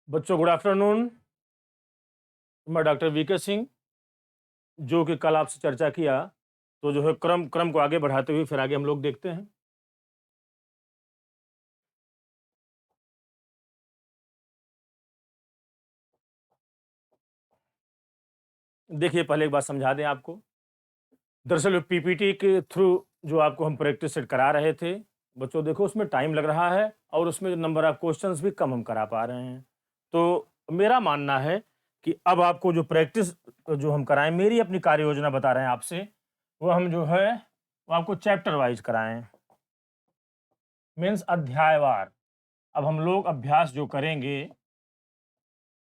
बच्चों good afternoon. मैं doctor VK Singh, जो कि कल आपसे चर्चा किया, तो जो है क्रम क्रम को आगे बढ़ाते हुए फिर आगे हम लोग देखते हैं। देखिए, पहले एक बात समझा दें आपको। दरअसल पीपीटी के थ्रू जो आपको हम प्रैक्टिस सेट करा रहे थे, बच्चों देखो उसमें टाइम लग रहा है और उसमें जो नंबर ऑफ क्वेश्चंस भी कम हम करा पा रहे हैं। तो मेरा मानना है कि अब आपको जो प्रैक्टिस जो हम कराएँ, मेरी अपनी कार्य योजना बता रहे हैं आपसे, वो हम जो है, वो आपको चैप्टर वाइज़ कराएँ, मीन्स अध्यायवार। अब हम लोग अभ्यास जो करेंगे,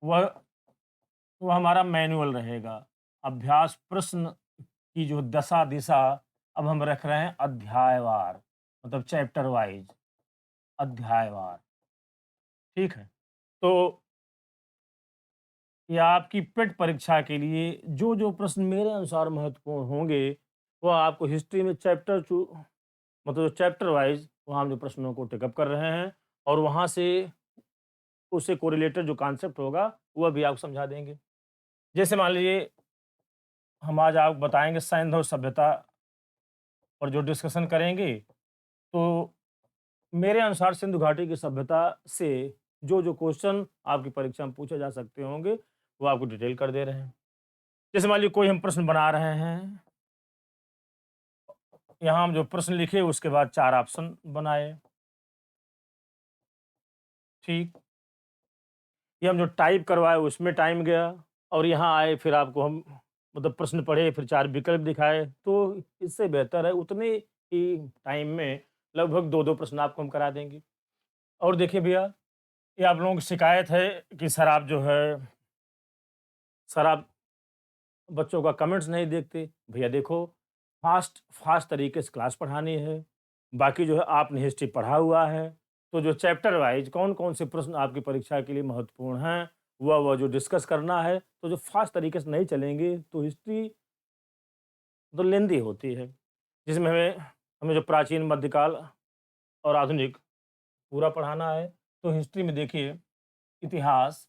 वह वो हमारा मैनुअल रहेगा। अभ्यास प्रश्न की जो दशा दिशा अब हम रख रहे हैं अध्यायवार, मतलब चैप्टर वाइज, अध्यायवार। ठीक है? तो ये आपकी पेट परीक्षा के लिए जो प्रश्न मेरे अनुसार महत्वपूर्ण होंगे, वो आपको हिस्ट्री में मतलब चैप्टर वाइज वहाँ हम जो प्रश्नों को टेकअप कर रहे हैं और वहाँ से उससे कोरिलेटेड जो कॉन्सेप्ट होगा, वह भी आपको समझा देंगे। जैसे मान लीजिए, हम आज आपको बताएँगे सैंधव सभ्यता और जो डिस्कशन करेंगे, तो मेरे अनुसार सिंधु घाटी की सभ्यता से जो क्वेश्चन आपकी परीक्षा में पूछे जा सकते होंगे, वो आपको डिटेल कर दे रहे हैं। जैसे मान लीजिए कोई हम प्रश्न बना रहे हैं, यहाँ हम जो प्रश्न लिखे उसके बाद 4 ऑप्शन बनाए, ठीक? ये हम जो टाइप करवाए उसमें टाइम गया और यहाँ आए फिर आपको हम मतलब प्रश्न पढ़े फिर 4 विकल्प दिखाए, तो इससे बेहतर है उतने ही टाइम में लगभग 2-2 प्रश्न आपको हम करा देंगे। और देखिए भैया, ये आप लोगों की शिकायत है कि सर आप बच्चों का कमेंट्स नहीं देखते। भैया देखो, फ़ास्ट फ़ास्ट तरीके से क्लास पढ़ानी है। बाकी जो है आपने हिस्ट्री पढ़ा हुआ है, तो जो चैप्टर वाइज़ कौन-कौन से प्रश्न आपकी परीक्षा के लिए महत्वपूर्ण हैं, वह जो डिस्कस करना है, तो जो फ़ास्ट तरीके से नहीं चलेंगे, तो हिस्ट्री तो लेंदी होती है। जिसमें हमें हमें जो प्राचीन, मध्यकाल और आधुनिक पूरा पढ़ाना है, तो हिस्ट्री में देखिए इतिहास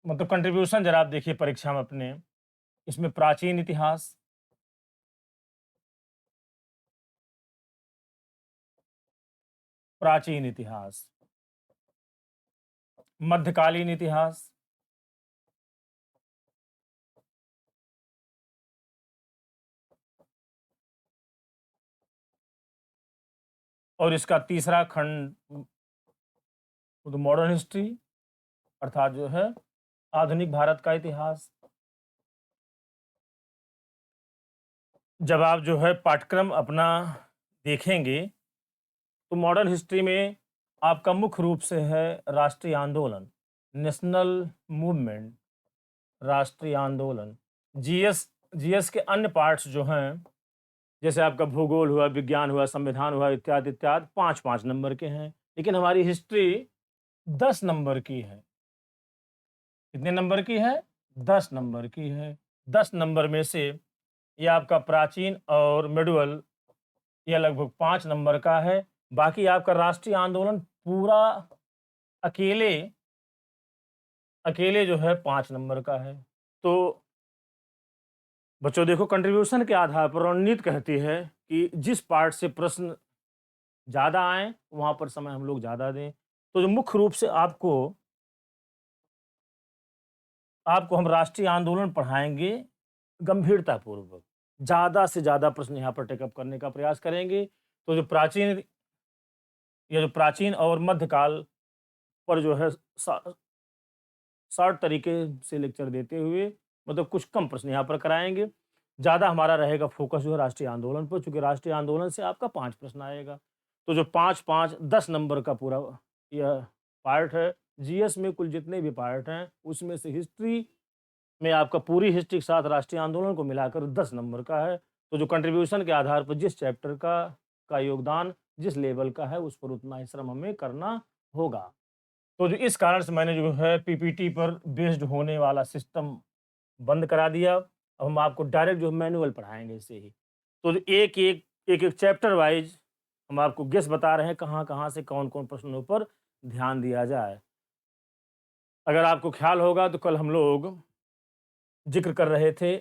मतलब कंट्रीब्यूशन ज़रा आप देखिए परीक्षा में अपने, इसमें प्राचीन इतिहास, प्राचीन इतिहास, मध्यकालीन इतिहास और इसका तीसरा खंड वो तो मॉडर्न हिस्ट्री अर्थात जो है आधुनिक भारत का इतिहास। जब आप जो है पाठ्यक्रम अपना देखेंगे, तो मॉडर्न हिस्ट्री में आपका मुख्य रूप से है राष्ट्रीय आंदोलन, नेशनल मूवमेंट, राष्ट्रीय आंदोलन। जीएस जीएस के अन्य पार्ट्स जो हैं, जैसे आपका भूगोल हुआ, विज्ञान हुआ, संविधान हुआ, इत्यादि-इत्यादि 5-5 नंबर के हैं। लेकिन हमारी हिस्ट्री 10 नंबर की है। कितने नंबर की है? 10 नंबर की है। 10 नंबर में से ये आपका प्राचीन और मिडवल ये लगभग 5 नंबर का है। बाकी आपका राष्ट्रीय आंदोलन पूरा अकेले अकेले जो है 5 नंबर का है। तो बच्चों देखो, कंट्रीब्यूशन के आधार पर रणनीति कहती है कि जिस पार्ट से प्रश्न ज़्यादा आएँ, वहाँ पर समय हम लोग ज़्यादा दें। तो जो मुख्य रूप से आपको आपको हम राष्ट्रीय आंदोलन पढ़ाएँगे गंभीरतापूर्वक। ज़्यादा से ज़्यादा प्रश्न यहाँ पर टेकअप करने का प्रयास करेंगे। तो जो प्राचीन और मध्यकाल पर जो है शॉर्ट तरीके से लेक्चर देते हुए मतलब कुछ कम प्रश्न यहाँ पर कराएँगे। ज़्यादा हमारा रहेगा फ़ोकस जो है राष्ट्रीय आंदोलन पर, चूँकि राष्ट्रीय आंदोलन से आपका 5 प्रश्न आएगा। तो जो 5-5 10 नंबर का पूरा यह पार्ट है। जीएस में कुल जितने भी पार्ट हैं, उसमें से हिस्ट्री में आपका पूरी हिस्ट्री के साथ राष्ट्रीय आंदोलन को मिलाकर 10 नंबर का है। तो जो कंट्रीब्यूशन के आधार पर जिस चैप्टर का योगदान जिस लेवल का है, उस पर उतना ही श्रम हमें करना होगा। तो जो इस कारण से मैंने जो है पीपीटी पर बेस्ड होने वाला सिस्टम बंद करा दिया। अब हम आपको डायरेक्ट जो है मैनुअल पढ़ाएँगे इससे ही। तो जो एक-एक चैप्टर वाइज़ हम आपको गेस बता रहे हैं कहाँ-कहाँ से कौन-कौन प्रश्नों पर ध्यान दिया जाए। अगर आपको ख्याल होगा तो कल हम लोग ज़िक्र कर रहे थे,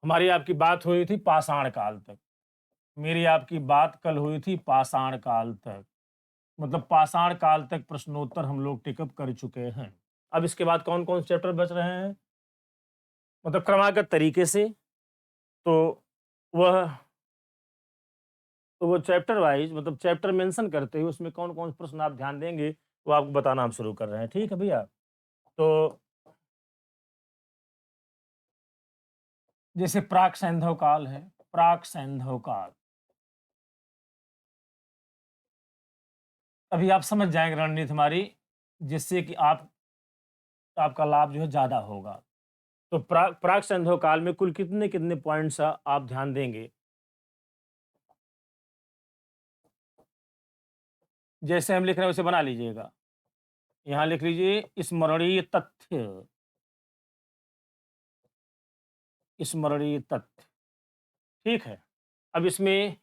हमारी आपकी बात हुई थी पाषाण काल तक। मेरी आपकी बात कल हुई थी पाषाण काल तक। मतलब पाषाण काल तक प्रश्नोत्तर हम लोग टिकअप कर चुके हैं। अब इसके बाद कौन-कौन से चैप्टर बच रहे हैं? मतलब क्रमागत तरीके से, तो वह तो वो चैप्टर वाइज़ मतलब चैप्टर मेंशन करते हुए उसमें कौन-कौन से प्रश्न आप ध्यान देंगे, वो आपको बताना हम शुरू कर रहे हैं। ठीक है भैया? तो जैसे प्राक सैंधव काल है, प्राक सैंधव काल। अभी आप समझ जाएँगे रणनीति हमारी, जिससे कि आपका लाभ जो है ज़्यादा होगा। तो प्राक सैंधव काल में कुल कितने-कितने पॉइंट्स आप ध्यान देंगे? जैसे हम लिख रहे हैं वैसे बना लीजिएगा। यहाँ लिख लीजिए स्मरणीय तथ्य, स्मरणीय तथ्य, ठीक है? अब इसमें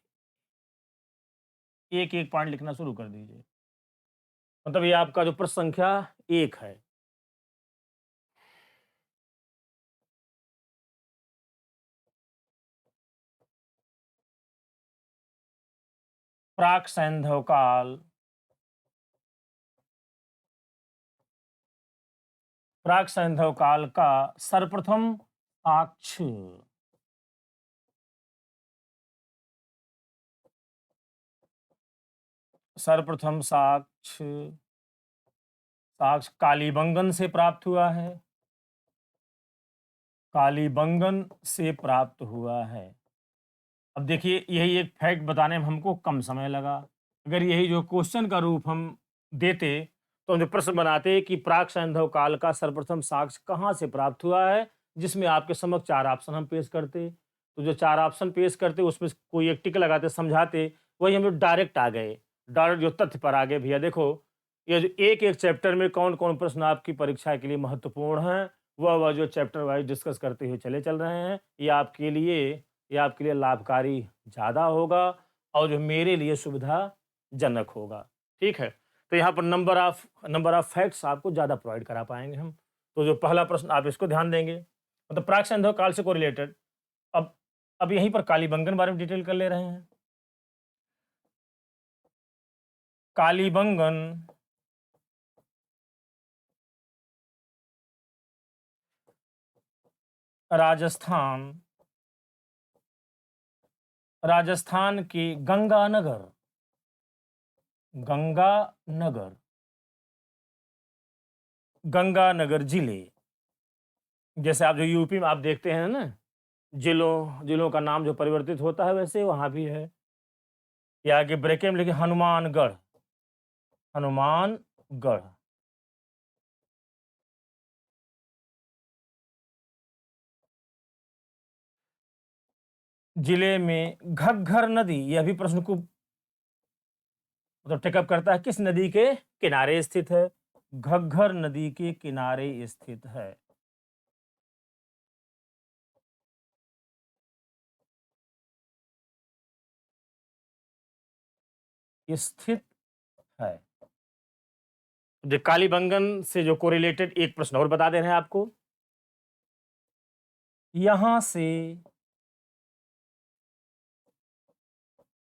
एक-एक पॉइंट लिखना शुरू कर दीजिए। मतलब ये आपका जो प्रश्न संख्या 1 है। प्राक सैंधव काल, प्राक सैंधव काल का सर्वप्रथम साक्ष्य, सर्वप्रथम साक्ष्य साक्ष्य कालीबंगन से प्राप्त हुआ है, कालीबंगन से प्राप्त हुआ है। अब देखिए यही एक फैक्ट बताने में हमको कम समय लगा। अगर यही जो क्वेश्चन का रूप हम देते, तो हम जो प्रश्न बनाते कि प्राक सैंधव काल का सर्वप्रथम साक्ष्य कहाँ से प्राप्त हुआ है, जिसमें आपके समक्ष 4 ऑप्शन हम पेश करते। तो जो 4 ऑप्शन पेश करते उसमें से कोई एक टिक लगाते, समझाते, वही हम लोग डायरेक्ट आ गए। डायरेक्ट जो तथ्य पर आ गए भैया देखो, ये जो एक-एक चैप्टर में कौन-कौन प्रश्न आपकी परीक्षा के लिए महत्वपूर्ण हैं, वह जो चैप्टर वाइज़ डिस्कस करते हुए चल रहे हैं, ये आपके लिए लाभकारी ज़्यादा होगा और जो मेरे लिए सुविधाजनक होगा, ठीक है? तो यहाँ पर नंबर ऑफ फैक्ट्स आपको ज़्यादा प्रोवाइड करा पाएँगे हम। तो जो पहला प्रश्न आप इसको ध्यान देंगे, मतलब प्राक सैंधव काल से कोरिलेटेड। अब अब यहीं पर कालीबंगन बारे में डिटेल कर ले रहे हैं। कालीबंगन राजस्थान, राजस्थान के गंगानगर गंगानगर जिले, जैसे आप जो यूपी में आप देखते हैं ना, जिलों जिलों का नाम जो परिवर्तित होता है वैसे वहाँ भी है। या आगे ब्रैकेट में लिखिए हनुमानगढ़, हनुमानगढ़। जिले में घग्घर नदी, यह भी प्रश्न को मतलब टेकअप करता है, किस नदी के किनारे स्थित है? घग्घर नदी के किनारे स्थित है। स्थित है। जो कालीबंगन से जो कोरिलेटेड एक प्रश्न और बता दे रहे हैं आपको। यहां से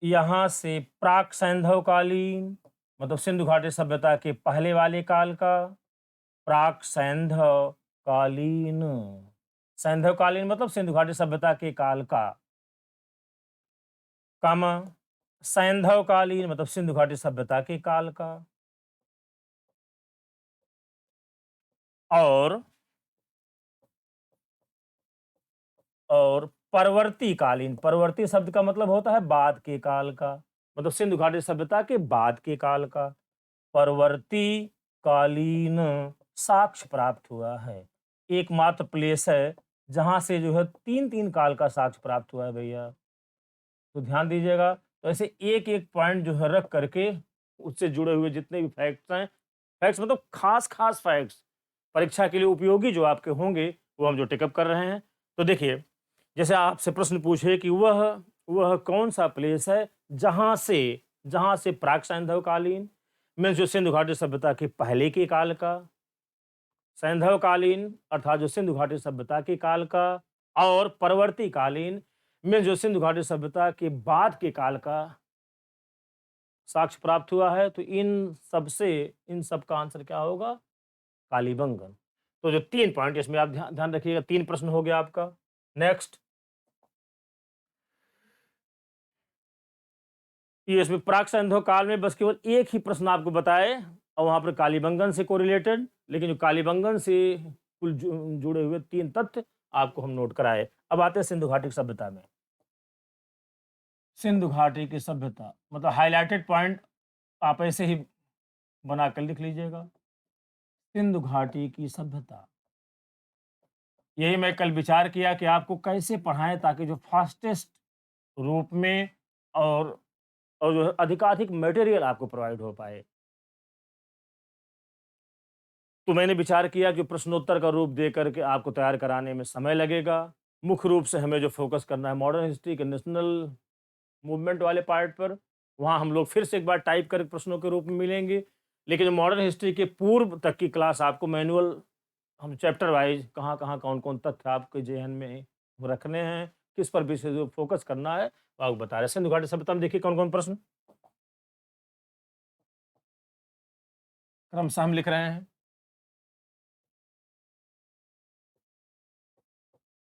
यहां से प्राक सैंधव कालीन, मतलब सिंधु घाटी सभ्यता के पहले वाले काल का, प्राक सैंधव कालीन, सैंधव कालीन मतलब सिंधु घाटी सभ्यता के काल का, कमा सैंधव कालीन मतलब सिंधु घाटी सभ्यता के काल का, और और परवर्ती कालीन, परवर्ती शब्द का मतलब होता है बाद के काल का, मतलब सिंधु घाटी सभ्यता के बाद के काल का परवर्ती कालीन साक्ष्य प्राप्त हुआ है। एकमात्र प्लेस है जहां से जो है 3-3 काल का साक्ष्य प्राप्त हुआ है भैया। तो ध्यान दीजिएगा। तो ऐसे एक-एक पॉइंट जो है रख करके उससे जुड़े हुए जितने भी फैक्ट्स हैं, फैक्ट्स मतलब खास-खास फैक्ट्स, परीक्षा के लिए उपयोगी जो आपके होंगे, वो हम जो टिकअप कर रहे हैं। तो देखिए, जैसे आपसे प्रश्न पूछे कि वह कौन-सा प्लेस है जहां से प्राक सैंधवकालीन मीन्स जो सिंधु घाटी सभ्यता के पहले के काल का, सैंधवकालीन अर्थात जो सिंधु घाटी सभ्यता के काल का, और परवर्ती कालीन में जो सिंधु घाटी सभ्यता के बाद के काल का साक्ष्य प्राप्त हुआ है। तो इन सब का आंसर क्या होगा? कालीबंगन। तो जो 3 पॉइंट इसमें आप ध्यान रखिएगा, 3 प्रश्न हो गया आपका। नेक्स्ट, ये इसमें प्राक सैंधव काल में बस केवल एक ही प्रश्न आपको बताए और वहां पर कालीबंगन से कोरिलेटेड, लेकिन जो कालीबंगन से कुल जुड़े हुए 3 तथ्य आपको हम नोट कराए। अब आते हैं सिंधु घाटी की सभ्यता में। सिंधु घाटी की सभ्यता मतलब हाइलाइटेड पॉइंट आप ऐसे ही बनाकर लिख लीजिएगा। सिंधु घाटी की सभ्यता, यही मैं कल विचार किया कि आपको कैसे पढ़ाएं ताकि जो फास्टेस्ट रूप में और जो है अधिकाधिक मटेरियल आपको प्रोवाइड हो पाए। तो मैंने विचार किया कि प्रश्नोत्तर का रूप दे करके आपको तैयार कराने में समय लगेगा। मुख्य रूप से हमें जो फोकस करना है मॉडर्न हिस्ट्री के नेशनल मूवमेंट वाले पार्ट पर, वहाँ हम लोग फिर से एक बार टाइप करके प्रश्नों के रूप में मिलेंगे। लेकिन जो मॉडर्न हिस्ट्री के पूर्व तक की क्लास आपको मैनुअल हम चैप्टर वाइज कहाँ कौन तथ्य आपके जेहन में रखने हैं, किस पर विशेष फोकस करना है, वो आपको बता रहे हैं। सिंधु घाटी सभ्यता में देखिए कौन कौन प्रश्न क्रमशः हम लिख रहे हैं।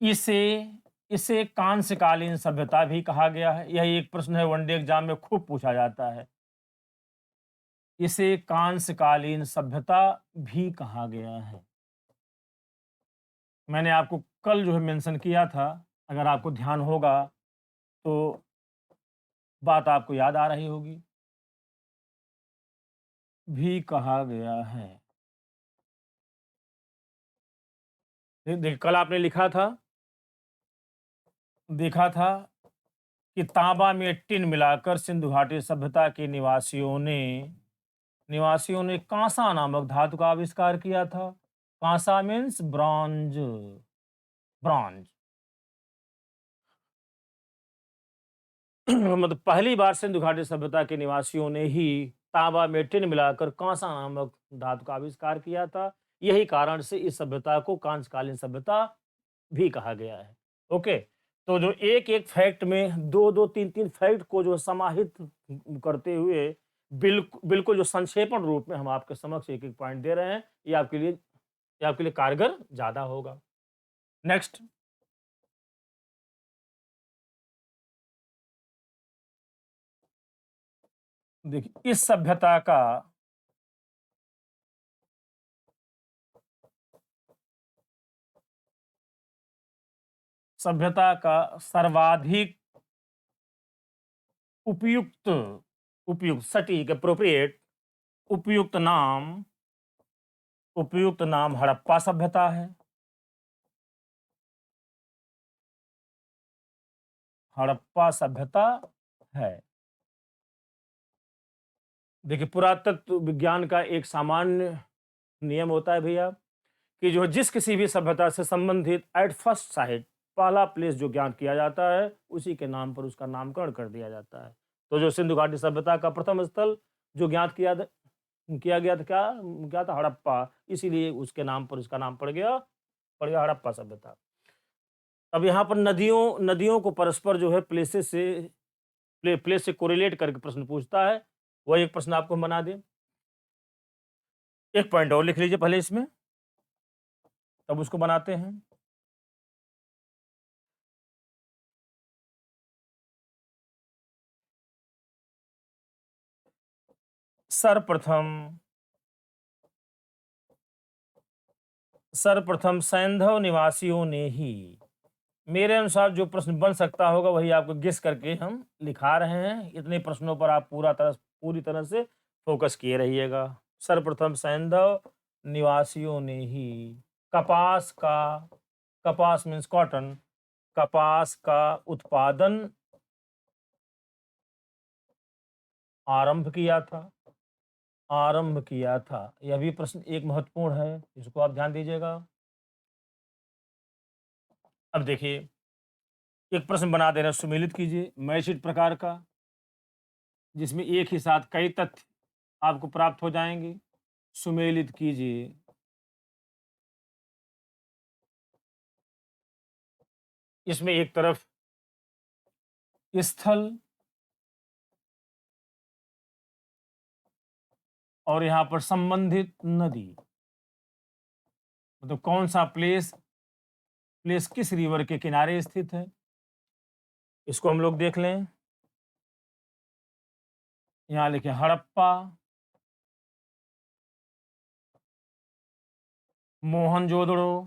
इसे इसे कांस्यकालीन सभ्यता भी कहा गया है। यह एक प्रश्न है, वनडे एग्जाम में खूब पूछा जाता है। इसे कांस्यकालीन सभ्यता भी कहा गया है। मैंने आपको कल जो है मेंशन किया था, अगर आपको ध्यान होगा तो बात आपको याद आ रही होगी। भी कहा गया है। देखिए कल आपने लिखा था, देखा था कि तांबा में टिन मिलाकर सिंधु घाटी सभ्यता के निवासियों ने कांसा नामक धातु का आविष्कार किया था। कांसा मीन्स ब्रॉन्ज, ब्रॉन्ज मतलब पहली बार सिंधु घाटी सभ्यता के निवासियों ने ही तांबा में टिन मिलाकर कांसा नामक धातु का आविष्कार किया था। यही कारण से इस सभ्यता को कांस्यकालीन सभ्यता भी कहा गया है। ओके, तो जो एक एक फैक्ट में दो दो तीन तीन फैक्ट को जो समाहित करते हुए बिल्कुल जो संक्षेपण रूप में हम आपके समक्ष एक एक पॉइंट दे रहे हैं, ये आपके लिए कारगर ज्यादा होगा। नेक्स्ट, देखिए इस सभ्यता का सर्वाधिक उपयुक्त उपयुक्त सटीक अप्रोप्रिएट उपयुक्त नाम हड़प्पा सभ्यता है। हड़प्पा सभ्यता है। देखिए पुरातत्व विज्ञान का एक सामान्य नियम होता है भैया कि जो जिस किसी भी सभ्यता से संबंधित एट फर्स्ट साइट पहला प्लेस जो ज्ञात किया जाता है उसी के नाम पर उसका नामकरण कर दिया जाता है। तो जो सिंधु घाटी सभ्यता का प्रथम स्थल जो ज्ञात किया गया था, क्या था? हड़प्पा। इसीलिए उसके नाम पर उसका नाम पड़ गया हड़प्पा सभ्यता। अब यहाँ पर नदियों को परस्पर जो है प्लेस से कोरिलेट करके प्रश्न पूछता है। वही एक प्रश्न आपको हम बना दें। एक पॉइंट और लिख लीजिए पहले इसमें, तब उसको बनाते हैं। सर्वप्रथम सैंधव निवासियों ने ही, मेरे अनुसार जो प्रश्न बन सकता होगा वही आपको गेस करके हम लिखा रहे हैं। इतने प्रश्नों पर आप पूरी तरह से फोकस किए रहिएगा। सर्वप्रथम सैंधव निवासियों ने ही कपास का, कपास मीन्स कॉटन, कपास का उत्पादन आरंभ किया था। यह भी प्रश्न एक महत्वपूर्ण है, इसको आप ध्यान दीजिएगा। अब देखिए एक प्रश्न बना दे रहे हैं, सुमेलित कीजिए। मैच इट प्रकार का जिसमें एक ही साथ कई तथ्य आपको प्राप्त हो जाएँगे। सुमेलित कीजिए। इसमें एक तरफ स्थल और यहाँ पर संबंधित नदी, मतलब कौन-सा प्लेस प्लेस किस रिवर के किनारे स्थित है, इसको हम लोग देख लें। यहाँ लिखें हड़प्पा, मोहनजोदड़ो,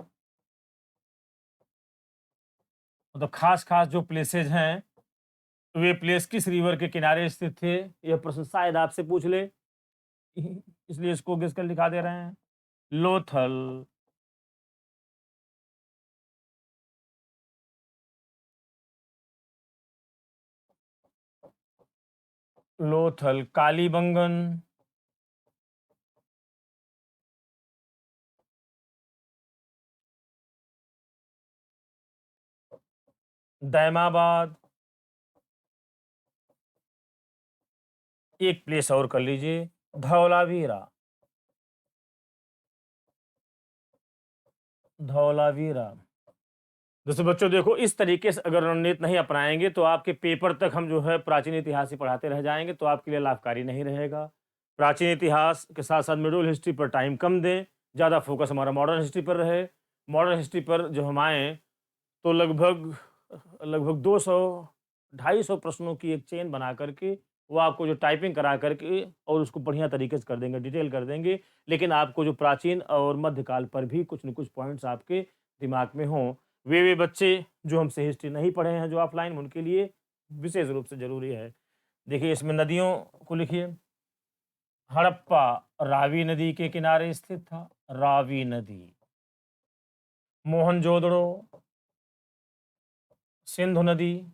मतलब खास-खास जो प्लेसेस हैं, वे प्लेस किस रिवर के किनारे स्थित थे? यह प्रश्न शायद आपसे पूछ ले, इसलिए इसको घिस कर दिखा दे रहे हैं। लोथल, लोथल, कालीबंगन, दैमाबाद, एक प्लेस और कर लीजिए, धौलावीरा, धौलावीरा। जैसे बच्चों देखो, इस तरीके से अगर रणनीति नहीं अपनाएँगे तो आपके पेपर तक हम जो है प्राचीन इतिहास ही पढ़ाते रह जाएँगे, तो आपके लिए लाभकारी नहीं रहेगा। प्राचीन इतिहास के साथ-साथ मिडल हिस्ट्री पर टाइम कम दें, ज़्यादा फोकस हमारा मॉडर्न हिस्ट्री पर रहे। मॉडर्न हिस्ट्री पर जो हम आएँ तो लगभग लगभग 200 250 प्रश्नों की एक चेन बना करके वो आपको जो टाइपिंग करा करके और उसको बढ़िया तरीके से कर देंगे, डिटेल कर देंगे। लेकिन आपको जो प्राचीन और मध्यकाल पर भी कुछ न कुछ पॉइंट्स आपके दिमाग में हों। वे बच्चे जो हमसे हिस्ट्री नहीं पढ़े हैं जो ऑफलाइन, उनके लिए विशेष रूप से ज़रूरी है। देखिए इसमें नदियों को लिखिए। हड़प्पा रावी नदी के किनारे स्थित था, रावी नदी। मोहनजोदड़ो सिंधु नदी।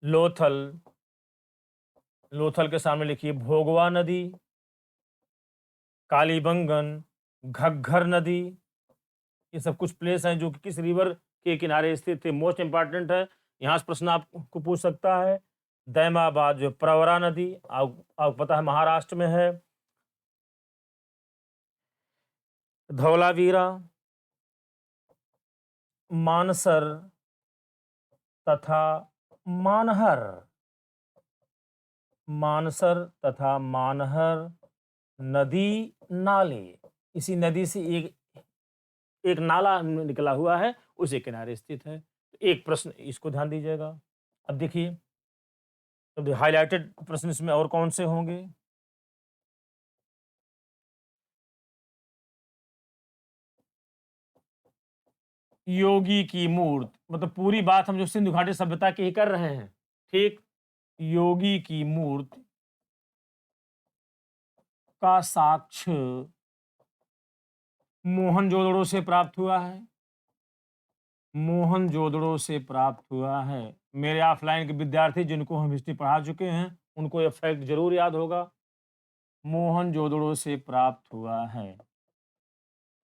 लोथल, लोथल के सामने लिखिए भोगवा नदी। कालीबंगन, घग्घर नदी। ये सब कुछ प्लेस हैं जो कि किस रिवर के किनारे स्थित थे, मोस्ट इंपॉर्टेंट है। यहाँ से प्रश्न आपको पूछ सकता है। दैमाबाद जो प्रवरा नदी, आपको पता है महाराष्ट्र में है। धौलावीरा, मानसर तथा मानहर, मानसर तथा मानहर नदी नाले, इसी नदी से एक एक नाला निकला हुआ है, उसी किनारे स्थित है। एक प्रश्न इसको ध्यान दीजिएगा। अब देखिए, अब हाइलाइटेड प्रश्न इसमें और कौन से होंगे? योगी की मूर्त, मतलब पूरी बात हम जो सिंधु घाटी सभ्यता की ही कर रहे हैं, ठीक? योगी की मूर्त का साक्ष्य मोहनजोदड़ो से प्राप्त हुआ है। मोहनजोदड़ो से प्राप्त हुआ है। मेरे ऑफलाइन के विद्यार्थी जिनको हम हिस्ट्री पढ़ा चुके हैं, उनको ये फैक्ट ज़रूर याद होगा। मोहनजोदड़ो से प्राप्त हुआ है।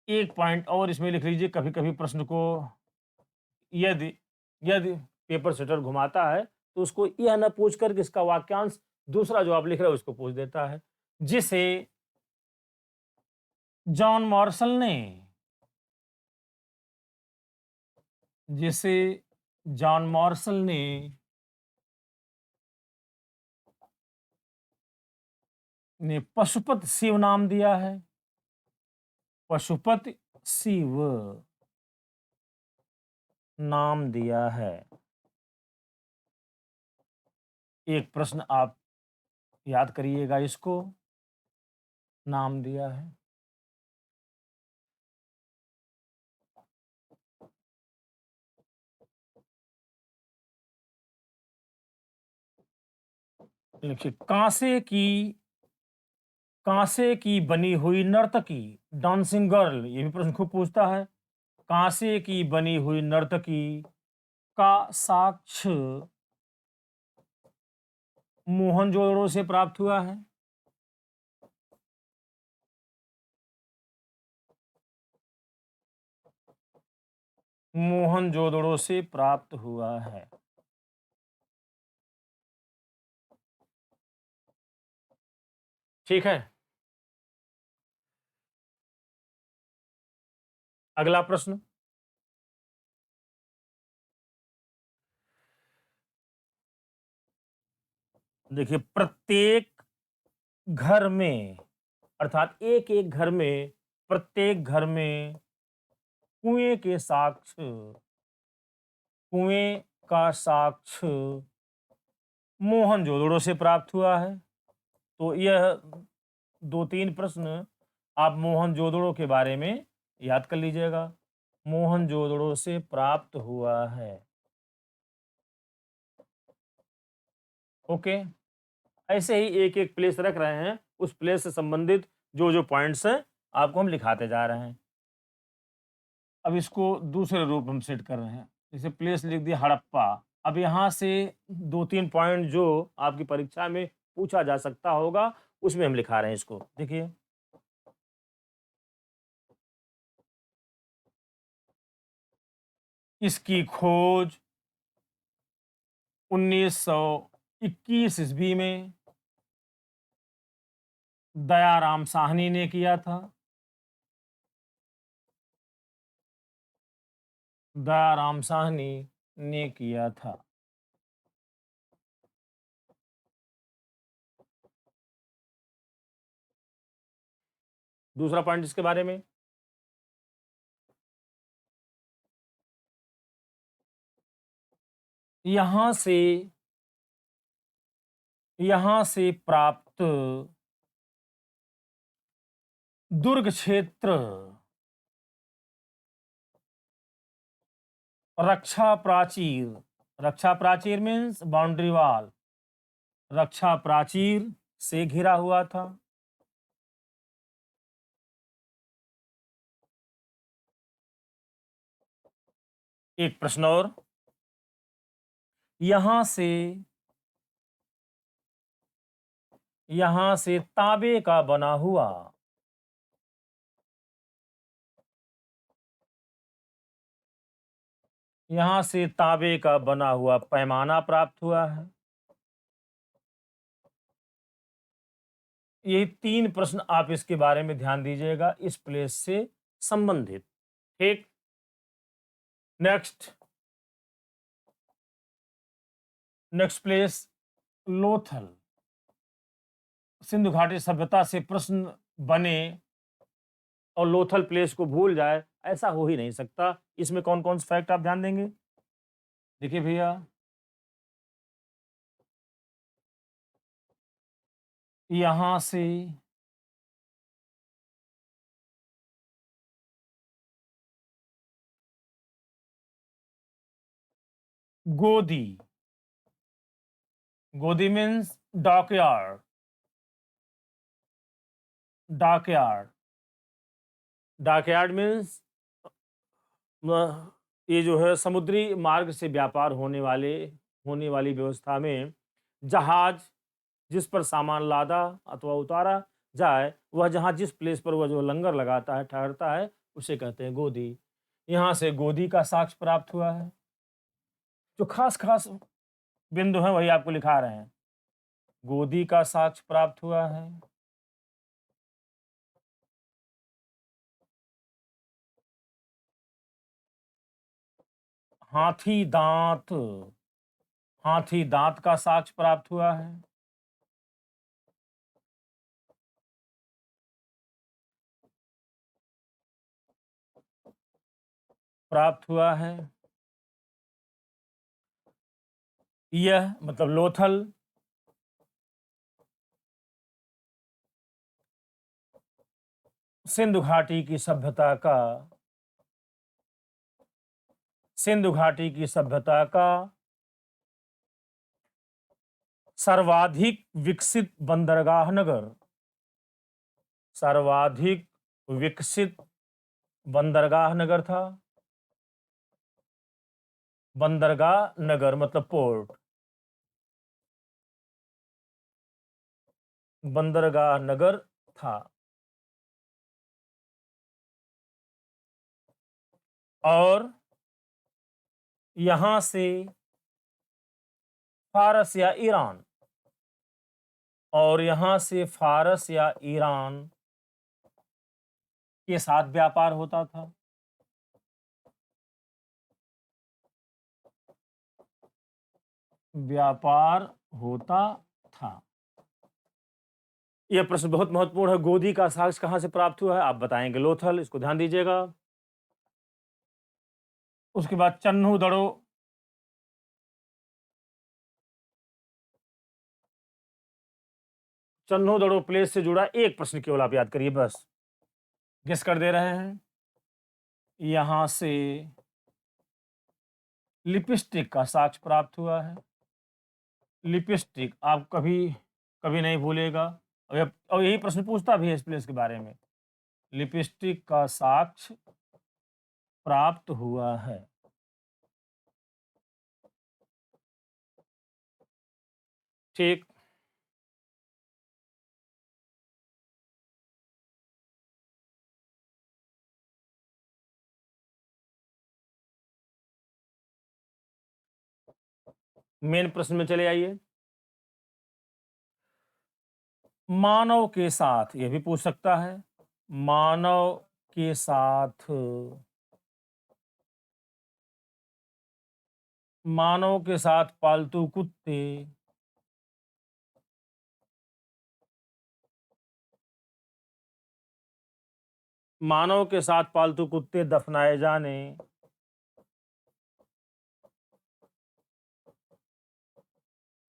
एक पॉइंट और इसमें लिख लीजिए, कभी-कभी प्रश्न को यदि यदि पेपर सेटर घुमाता है, तो उसको यह ना पूछ कर कि इसका वाक्यांश दूसरा जो आप लिख रहे हो उसको पूछ देता है। जिसे जॉन मॉर्सल ने जिसे जॉन मॉर्सल ने पशुपत शिव नाम दिया है। पशुपति शिव नाम दिया है। एक प्रश्न आप याद करिएगा इसको, नाम दिया है। देखिए, कांसे की बनी हुई नर्तकी, डांसिंग गर्ल, ये भी प्रश्न खूब पूछता है। कांसे की बनी हुई नर्तकी का साक्ष्य मोहनजोदड़ो से प्राप्त हुआ है। मोहनजोदड़ो से प्राप्त हुआ है। ठीक है। अगला प्रश्न। देखिए, प्रत्येक घर में अर्थात एक-एक घर में, प्रत्येक घर में कुएं के साक्ष्य कुएं का साक्ष्य मोहनजोदड़ो से प्राप्त हुआ है। तो यह 2-3 प्रश्न आप मोहनजोदड़ो के बारे में याद कर लीजिएगा। मोहनजोदड़ो से प्राप्त हुआ है। ओके। ऐसे ही एक-एक प्लेस रख रहे हैं, उस प्लेस से संबंधित जो-जो पॉइंट्स हैं, आपको हम लिखाते जा रहे हैं। अब इसको दूसरे रूप हम सेट कर रहे हैं। जैसे प्लेस लिख दिया हड़प्पा। अब यहाँ से 2-3 पॉइंट जो आपकी परीक्षा में पूछा जा सकता होगा, उसमें हम लिखा रहे हैं इसको। देखिए, इसकी खोज 1921 ईस्वी में दयाराम साहनी ने किया था। दयाराम साहनी ने किया था। दूसरा पॉइंट इसके बारे में, यहाँ से यहाँ से प्राप्त दुर्ग क्षेत्र रक्षा प्राचीर मीन्स बाउंड्री वॉल, रक्षा प्राचीर से घिरा हुआ था। एक प्रश्न और, यहां से तांबे का बना हुआ पैमाना प्राप्त हुआ है। ये 3 प्रश्न आप इसके बारे में ध्यान दीजिएगा, इस प्लेस से संबंधित। ठीक। Next next place Lothal. Sindhu घाटी सभ्यता से प्रश्न बने और लोथल प्लेस को भूल जाए, ऐसा हो ही नहीं सकता। इसमें कौन-कौन से फैक्ट आप ध्यान देंगे? देखिए भैया, यहां से गोदी, गोदी means dockyard, dockyard, dockyard means ये जो है समुद्री मार्ग से व्यापार होने वाली व्यवस्था में जहाज जिस पर सामान लादा अथवा उतारा जाए, वह जहाँ जिस प्लेस पर वह जो लंगर लगाता है, ठहरता है, उसे कहते हैं गोदी। यहाँ से गोदी का साक्ष्य प्राप्त हुआ है। जो खास-खास बिंदु हैं, वही आपको लिखा रहे हैं। गोदी का साक्ष्य प्राप्त हुआ है। हाथी दांत, हाथी दांत का साक्ष्य प्राप्त हुआ है। प्राप्त हुआ है। यह मतलब लोथल सिंधु घाटी की सभ्यता का सिंधु घाटी की सभ्यता का सर्वाधिक विकसित बंदरगाह नगर, सर्वाधिक विकसित बंदरगाह नगर था। बंदरगाह नगर मतलब पोर्ट, बंदरगाह नगर था। और यहां से फारस या ईरान और यहाँ से फारस या ईरान के साथ व्यापार होता था। व्यापार होता था। यह प्रश्न बहुत महत्वपूर्ण है। गोदी का साक्ष्य कहाँ से प्राप्त हुआ है? आप बताएँगे लोथल, इसको ध्यान दीजिएगा। उसके बाद चन्हू दड़ो चन्हू दड़ो प्लेस से जुड़ा एक प्रश्न केवल आप याद करिए बस। गेस कर दे रहे हैं। यहाँ से लिपस्टिक का साक्ष्य प्राप्त हुआ है। लिपस्टिक आप कभी कभी नहीं भूलेगा। और यही प्रश्न पूछता भी है इस प्लेस के बारे में। लिपस्टिक का साक्ष्य प्राप्त हुआ है। ठीक। मेन प्रश्न में चले आइए। मानव के साथ यह भी पूछ सकता है। मानव के साथ पालतू कुत्ते मानव के साथ पालतू कुत्ते दफनाए जाने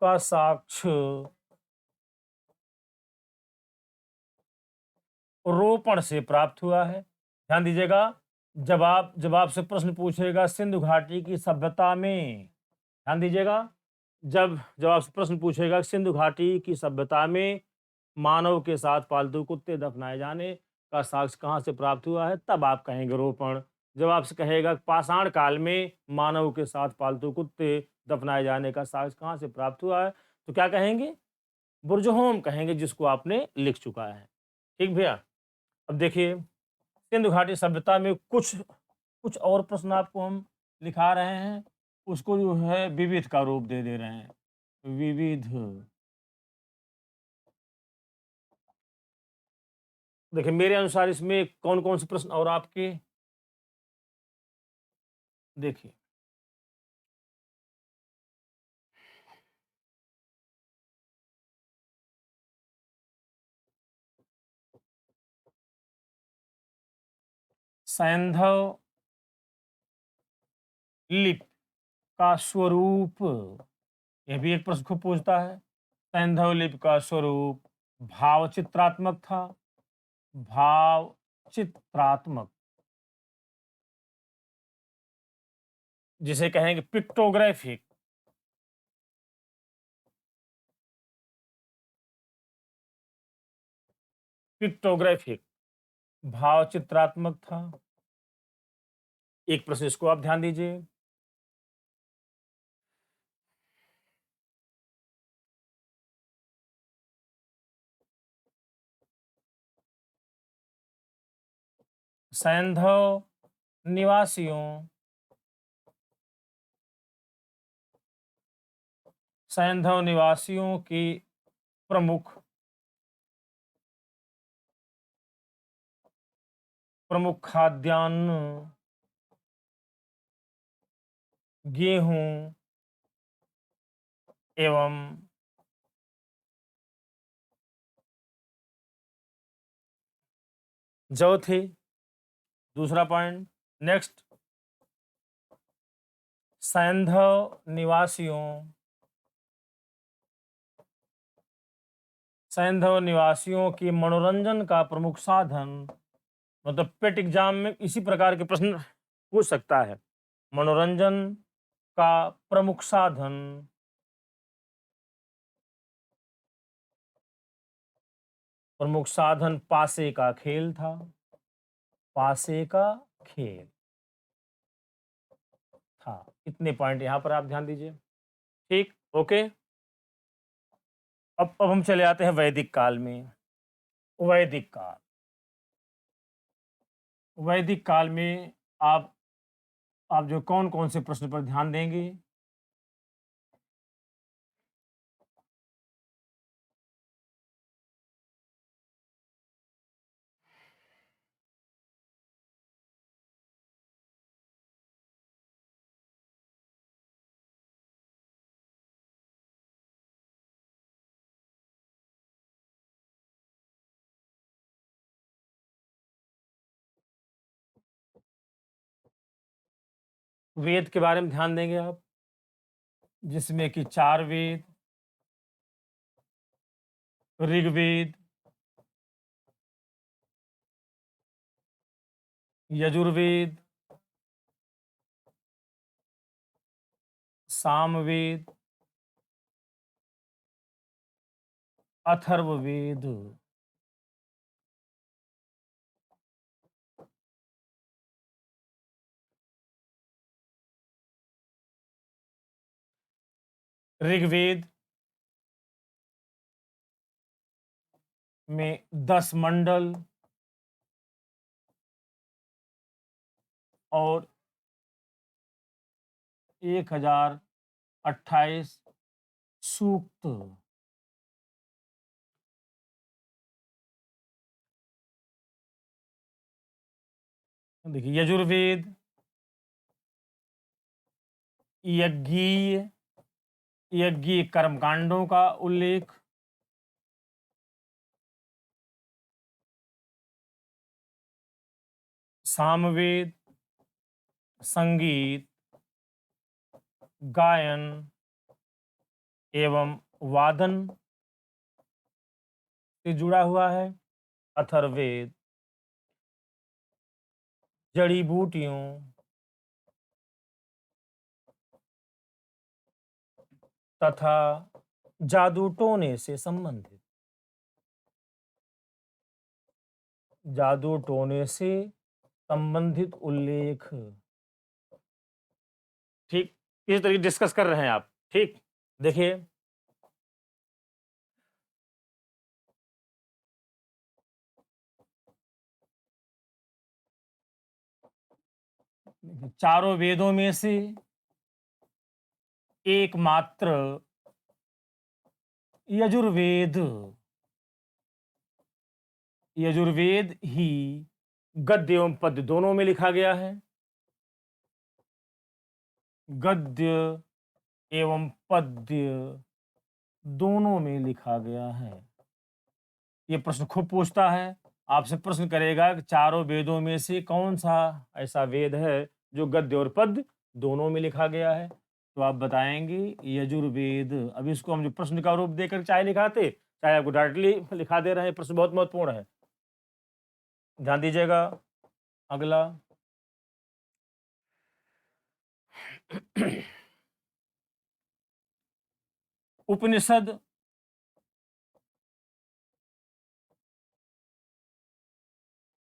का साक्ष्य रोपण से प्राप्त हुआ है। ध्यान दीजिएगा। जब आपसे प्रश्न पूछेगा सिंधु घाटी की सभ्यता में, ध्यान दीजिएगा। जब आपसे प्रश्न पूछेगा सिंधु घाटी की सभ्यता में मानव के साथ पालतू कुत्ते दफनाए जाने का साक्ष्य कहाँ से प्राप्त हुआ है, तब आप कहेंगे रोपण। जब आपसे कहेगा पाषाण काल में मानव के साथ पालतू कुत्ते दफनाए जाने का साक्ष्य कहाँ से प्राप्त हुआ है, तो क्या कहेंगे? बुरजहोम कहेंगे, जिसको आपने लिख चुका है। ठीक भैया। अब देखिए, सिंधु घाटी सभ्यता में कुछ कुछ और प्रश्न आपको हम लिखा रहे हैं। उसको जो है विविध का रूप दे दे रहे हैं। विविध। देखिए मेरे अनुसार इसमें कौन कौन से प्रश्न और आपके देखिए। सैंधव लिपि का स्वरूप, यह भी एक प्रश्न खूब पूछता है। सैंधव लिपि का स्वरूप भाव चित्रात्मक था। भाव चित्रात्मक, जिसे कहेंगे पिक्टोग्राफिक। पिक्टोग्राफिक भाव चित्रात्मक था। एक प्रश्न इसको आप ध्यान दीजिए। सैंधव निवासियों सैंधव निवासियों की प्रमुख प्रमुख खाद्यान्न गेहूं एवं जौ थे। दूसरा पॉइंट, नेक्स्ट। सैंधव निवासियों सैंधव निवासियों के मनोरंजन का प्रमुख साधन, मतलब पेट एग्जाम में इसी प्रकार के प्रश्न पूछ सकता है। मनोरंजन का प्रमुख साधन पासे का खेल था। पासे का खेल था। इतने पॉइंट यहां पर आप ध्यान दीजिए। ठीक। ओके। अब हम चले आते हैं वैदिक काल में। वैदिक काल वैदिक काल में आप जो कौन कौन से प्रश्न पर ध्यान देंगे? वेद के बारे में ध्यान देंगे आप, जिसमें कि 4 वेद, ऋग्वेद, यजुर्वेद, सामवेद, अथर्ववेद। ऋग्वेद में 10 मंडल और 1028 सूक्त। देखिए यजुर्वेद यज्ञीय यज्ञीय कर्मकांडों का उल्लेख, सामवेद संगीत, गायन एवं वादन से जुड़ा हुआ है। अथर्ववेद जड़ी बूटियों तथा जादू टोने से संबंधित, जादू टोने से संबंधित उल्लेख। ठीक, इस तरीके डिस्कस कर रहे हैं आप। ठीक, देखिए चारों वेदों में से एकमात्र यजुर्वेद यजुर्वेद ही गद्य एवं पद्य दोनों में लिखा गया है। गद्य एवं पद्य दोनों में लिखा गया है। ये प्रश्न खूब पूछता है, आपसे प्रश्न करेगा कि चारों वेदों में से कौन सा ऐसा वेद है जो गद्य और पद्य दोनों में लिखा गया है, तो आप बताएंगे यजुर्वेद। अब इसको हम जो प्रश्न का रूप देकर चाहे लिखाते, चाहे आपको डायरेक्टली लिखा दे रहे हैं, प्रश्न बहुत महत्वपूर्ण है, ध्यान दीजिएगा। अगला उपनिषद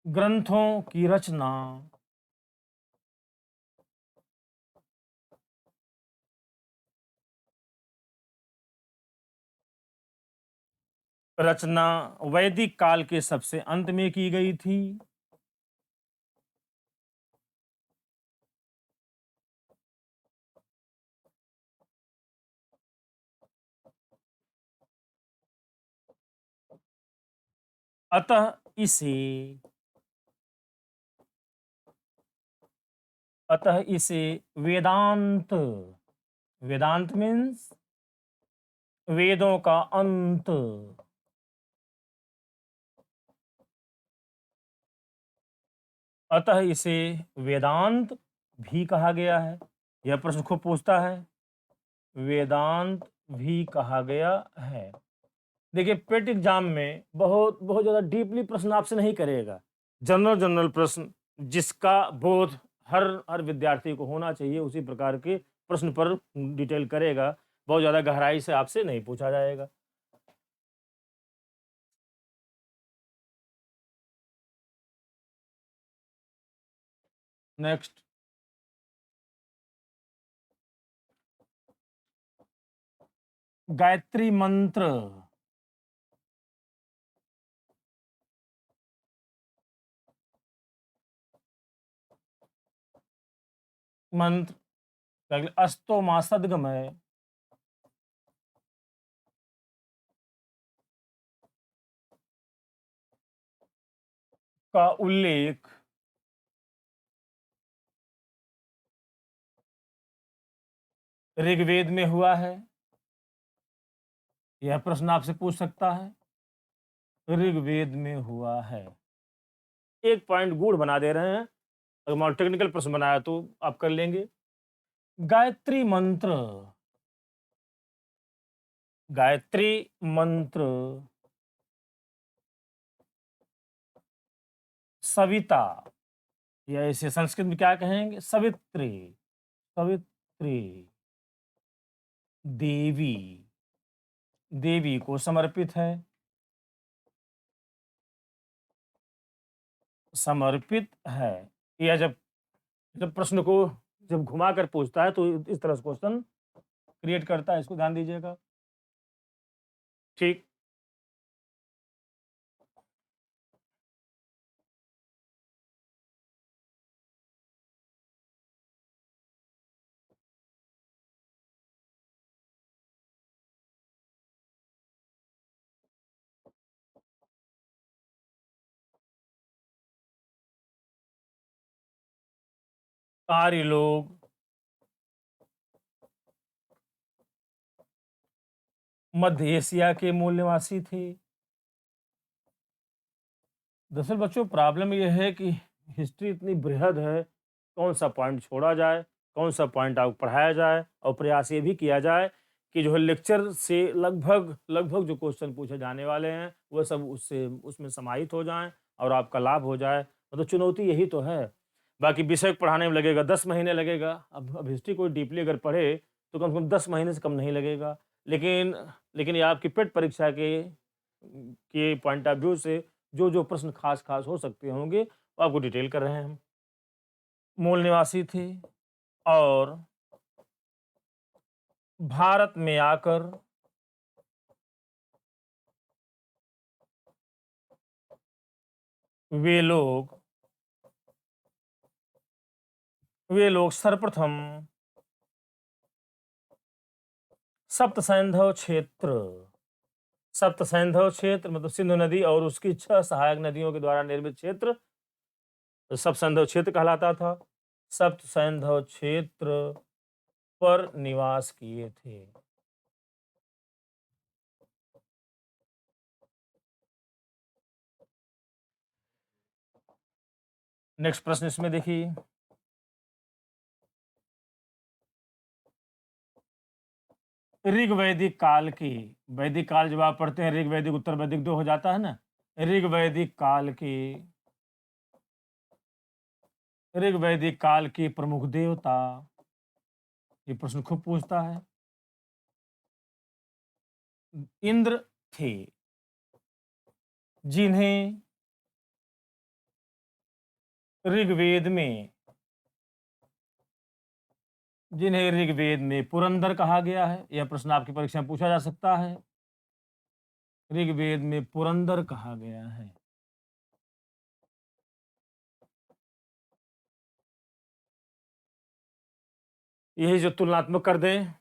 ग्रंथों की रचना रचना वैदिक काल के सबसे अंत में की गई थी। अतः इसे अतः इसे वेदांत, वेदांत मीन्स वेदों का अंत, अतः इसे वेदांत भी कहा गया है। यह प्रश्न खूब पूछता है, वेदांत भी कहा गया है। देखिए पेट एग्जाम में बहुत बहुत ज्यादा डीपली प्रश्न आपसे नहीं करेगा, जनरल जनरल प्रश्न जिसका बोध हर हर विद्यार्थी को होना चाहिए उसी प्रकार के प्रश्न पर डिटेल करेगा, बहुत ज्यादा गहराई से आपसे नहीं पूछा जाएगा। नेक्स्ट, गायत्री मंत्र मंत्र अस्तो मां सद्गमय का उल्लेख ऋग्वेद में हुआ है। यह प्रश्न आपसे पूछ सकता है, ऋग्वेद में हुआ है। एक पॉइंट गुड़ बना दे रहे हैं, अगर मान टेक्निकल प्रश्न बनाया तो आप कर लेंगे। गायत्री मंत्र, गायत्री मंत्र सविता, या इसे संस्कृत में क्या कहेंगे? सवित्री, सवित्री देवी, देवी को समर्पित है, समर्पित है। या जब जब प्रश्न को जब घुमा कर पूछता है तो इस तरह से क्वेश्चन क्रिएट करता है, इसको ध्यान दीजिएगा। ठीक। आर्य लोग मध्य एशिया के मूल निवासी थे। दरअसल बच्चों प्रॉब्लम ये है कि हिस्ट्री इतनी बृहद है, कौन सा पॉइंट छोड़ा जाए, कौन सा पॉइंट आपको पढ़ाया जाए, और प्रयास ये भी किया जाए कि जो है लेक्चर से लगभग लगभग जो क्वेश्चन पूछे जाने वाले हैं वह सब उससे उसमें समाहित हो जाएं और आपका लाभ हो जाए। मतलब चुनौती यही तो है। बाकी विषय को पढ़ाने में लगेगा 10 महीने लगेगा। अब हिस्ट्री कोई डीपली अगर पढ़े तो कम से कम 10 महीने से कम नहीं लगेगा। लेकिन लेकिन ये आपकी पेट परीक्षा के पॉइंट ऑफ व्यू से जो जो प्रश्न खास खास हो सकते होंगे वो आपको डिटेल कर रहे हैं हम। मूल निवासी थे और भारत में आकर वे लोग वे लोग सर्वप्रथम सप्त सैंधव क्षेत्र, सप्त सैंधव क्षेत्र मतलब सिंधु नदी और उसकी 6 सहायक नदियों के द्वारा निर्मित क्षेत्र सप्त सैंधव क्षेत्र कहलाता था। सप्त सैंधव क्षेत्र पर निवास किए थे। नेक्स्ट प्रश्न इसमें देखिए, ऋग वैदिक काल की, वैदिक काल जब आप पढ़ते हैं ऋग वैदिक उत्तर वैदिक दो हो जाता है ना, ऋग वैदिक काल की, ऋग वैदिक काल की प्रमुख देवता, ये प्रश्न खूब पूछता है। इंद्र थे, जिन्हें ऋग्वेद में जिन्हें ऋग्वेद में पुरंदर कहा गया है। यह प्रश्न आपकी परीक्षा में पूछा जा सकता है। ऋग्वेद में पुरंदर कहा गया है। यही जो तुलनात्मक कर दें,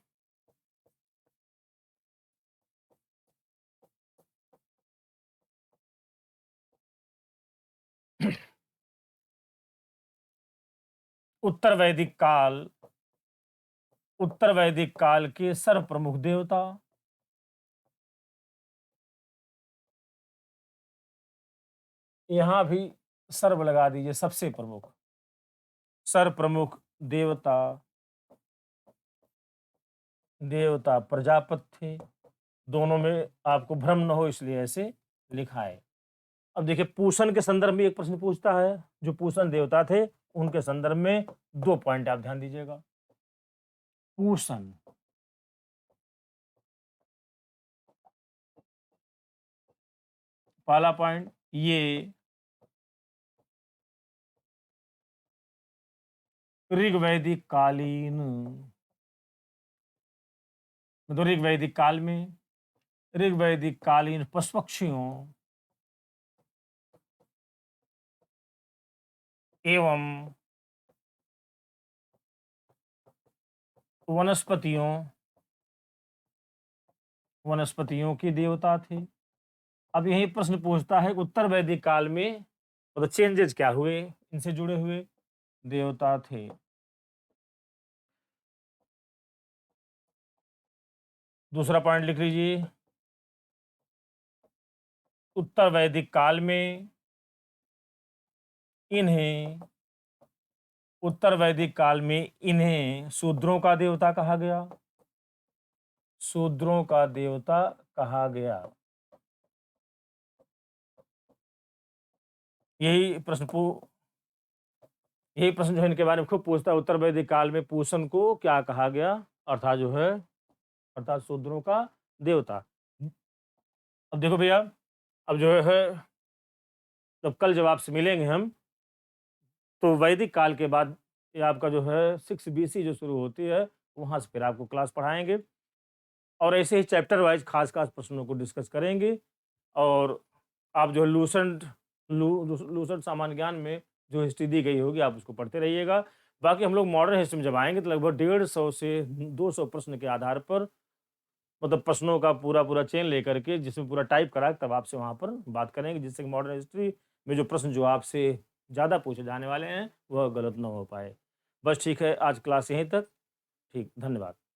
उत्तर वैदिक काल, उत्तर वैदिक काल के सर्व प्रमुख देवता, यहां भी सर्व लगा दीजिए, सबसे प्रमुख, सर्व प्रमुख देवता, देवता प्रजापति थे। दोनों में आपको भ्रम न हो इसलिए ऐसे लिखा है। अब देखिए पूषण के संदर्भ में एक प्रश्न पूछता है, जो पूषण देवता थे उनके संदर्भ में 2 पॉइंट आप ध्यान दीजिएगा। पूषण, पहला पॉइंट, ये ऋग्वैदिक कालीन, मतलब ऋग्वैदिक काल में ऋग्वैदिक कालीन पशु पक्षियों एवं वनस्पतियों वनस्पतियों के देवता थे। अब यही प्रश्न पूछता है कि उत्तर वैदिक काल में मतलब चेंजेस क्या हुए इनसे जुड़े हुए देवता थे। दूसरा पॉइंट लिख लीजिए, उत्तर वैदिक काल में इन्हें उत्तर वैदिक काल में इन्हें शूद्रों का देवता कहा गया। शूद्रों का देवता कहा गया। यही प्रश्न पू यही प्रश्न जो है इनके बारे में खूब पूछता है, उत्तर वैदिक काल में पूषण को क्या कहा गया? अर्थात जो है अर्थात शूद्रों का देवता। अब देखो भैया, अब जो है जब कल जब आपसे मिलेंगे हम, तो वैदिक काल के बाद ये आपका जो है 6 बीसी जो शुरू होती है, वहाँ से फिर आपको क्लास पढ़ाएँगे और ऐसे ही चैप्टर वाइज़ खास-खास प्रश्नों को डिस्कस करेंगे और आप जो है लूसेंट सामान्य ज्ञान में जो हिस्ट्री दी गई होगी, आप उसको पढ़ते रहिएगा। बाकी हम लोग मॉडर्न हिस्ट्री में जब आएँगे, तो लगभग 150 से 200 प्रश्न के आधार पर मतलब प्रश्नों का पूरा-पूरा चेन लेकर के जिसमें पूरा टाइप करा तब आपसे वहाँ पर बात करेंगे, जिससे कि मॉडर्न हिस्ट्री में जो प्रश्न जो आपसे ज़्यादा पूछे जाने वाले हैं, वह गलत ना हो पाए। बस ठीक है, आज क्लास यहीं तक। ठीक, धन्यवाद।